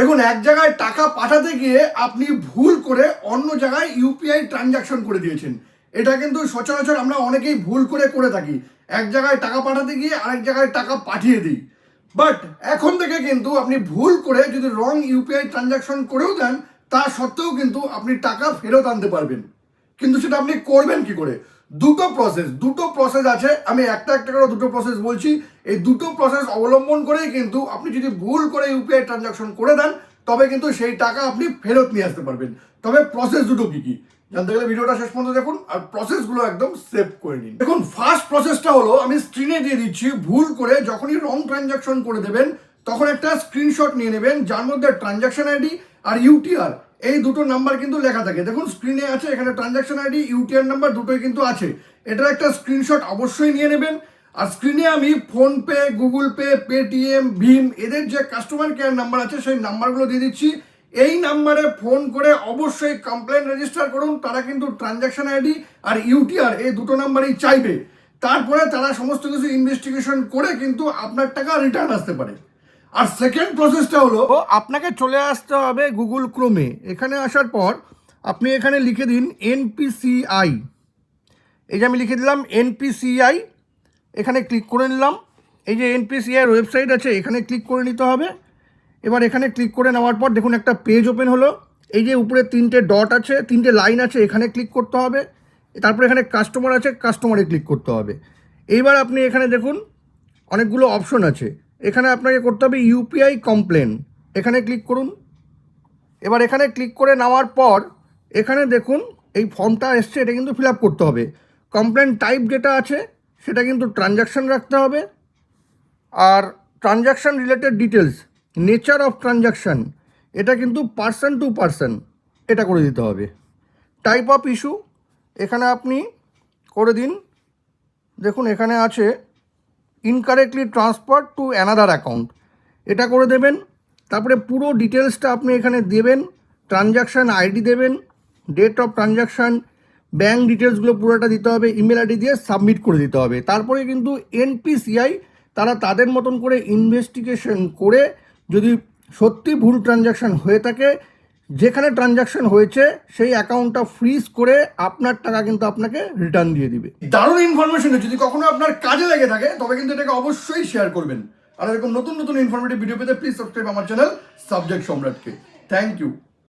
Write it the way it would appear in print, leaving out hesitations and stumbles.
দেখুন, এক জায়গায় টাকা পাঠাতে গিয়ে আপনি ভুল করে অন্য জায়গায় ইউপিআই ট্রানজাকশন করে দিয়েছেন। এটা কিন্তু সচরাচর আমরা অনেকেই ভুল করে থাকি। এক জায়গায় টাকা পাঠাতে গিয়ে আরেক জায়গায় টাকা পাঠিয়ে দিই। বাট এখন থেকে কিন্তু আপনি ভুল করে যদি রং ইউপিআই ট্রানজাকশন করেও দেন, তা সত্ত্বেও কিন্তু আপনি টাকা ফেরত আনতে পারবেন। কিন্তু সেটা আপনি করবেন কি করে? দুটো প্রসেস আছে। আমি একটা করে দুটো প্রসেস বলছি। এই দুটো প্রসেস অবলম্বন করেই কিন্তু আপনি যদি ভুল করে ইউপিআই ট্রানজাকশন করে দেন, তবে কিন্তু সেই টাকা আপনি ফেরত নিয়ে আসতে পারবেন। তবে প্রসেস দুটো কি কি জানতে গেলে ভিডিওটা শেষ পর্যন্ত দেখুন, আর প্রসেসগুলো একদম সেভ করে নিন। দেখুন, ফার্স্ট প্রসেসটা হলো, আমি স্ক্রিনে দিয়ে দিচ্ছি। ভুল করে যখনই রং ট্রানজাকশন করে দেবেন, তখন একটা স্ক্রিনশট নিয়ে নেবেন, যার মধ্যে ট্রানজাকশন আইডি আর ইউটিআর এই দুটো নাম্বার কিন্তু লেখা থাকে। দেখুন, স্ক্রিনে আছে, এখানে ট্রানজাকশন আইডি ইউটিআর নাম্বার দুটোই কিন্তু আছে। এটার একটা স্ক্রিনশট অবশ্যই নিয়ে নেবেন। আর স্ক্রিনে আমি ফোনপে, গুগল পে, পেটিএম, ভীম এদের যে কাস্টমার কেয়ার নাম্বার আছে সেই নাম্বারগুলো দিয়ে দিচ্ছি। এই নাম্বারে ফোন করে অবশ্যই কমপ্লেন রেজিস্টার করুন। তারা কিন্তু ট্রানজাকশন আইডি আর ইউটিআর এই দুটো নাম্বারই চাইবে। তারপরে তারা সমস্ত কিছু ইনভেস্টিগেশন করে কিন্তু আপনার টাকা রিটার্ন আসতে পারে। আর সেকেন্ড প্রসেসটা হলো, আপনাকে চলে আসতে হবে গুগল ক্রোমে। এখানে আসার পর আপনি এখানে লিখে দিন এনপিসিআই। এই যে আমি লিখে দিলাম এনপিসিআই, এখানে ক্লিক করে নিলাম। এই যে এনপিসিআই ওয়েবসাইট আছে, এখানে ক্লিক করে নিতে হবে। এবার এখানে ক্লিক করে নেওয়ার পর দেখুন একটা পেজ ওপেন হলো। এই যে উপরে তিনটে ডট আছে, তিনটে লাইন আছে, এখানে ক্লিক করতে হবে। তারপরে এখানে কাস্টমার আছে, কাস্টমারে ক্লিক করতে হবে। এইবার আপনি এখানে দেখুন অনেকগুলো অপশন আছে। এখানে আপনাকে করতে হবে ইউপিআই কমপ্লেন, এখানে ক্লিক করুন। এবার এখানে ক্লিক করে নেওয়ার পর এখানে দেখুন এই ফর্মটা এসছে, এটা কিন্তু ফিল আপ করতে হবে। কমপ্লেন টাইপ যেটা আছে সেটা কিন্তু ট্রানজাকশান রাখতে হবে। আর transaction related details, nature of transaction, এটা কিন্তু পার্সন টু পার্সন এটা করে দিতে হবে। টাইপ অফ ইস্যু এখানে আপনি করে দিন। দেখুন এখানে আছে incorrectly transfer to another account, এটা করে দেবেন। তারপরে পুরো ডিটেলসটা আপনি এখানে দেবেন, ট্রানজাকশান আইডি দেবেন, ডেট অফ ট্রানজাকশান, ব্যাঙ্ক ডিটেলসগুলো পুরোটা দিতে হবে, ইমেল আইডি দিয়ে সাবমিট করে দিতে হবে। তারপরে কিন্তু এনপিসিআই তারা তাদের মতন করে ইনভেস্টিগেশন করে যদি সত্যি ভুল ট্রানজাকশান হয়ে থাকে, যেখানে ট্রানজাকশন হয়েছে সেই অ্যাকাউন্টটা ফ্রিজ করে আপনার টাকা কিন্তু আপনাকে রিটার্ন দিয়ে দিবে। দারুণ ইনফরমেশন। যদি কখনো আপনার কাজে লেগে থাকে তবে কিন্তু এটাকে অবশ্যই শেয়ার করবেন। আর এরকম নতুন ইনফরমেটিভ ভিডিও পেতে প্লিজ সাবস্ক্রাইব আমার চ্যানেল সাবজেক্ট সম্রাটকে। Thank you.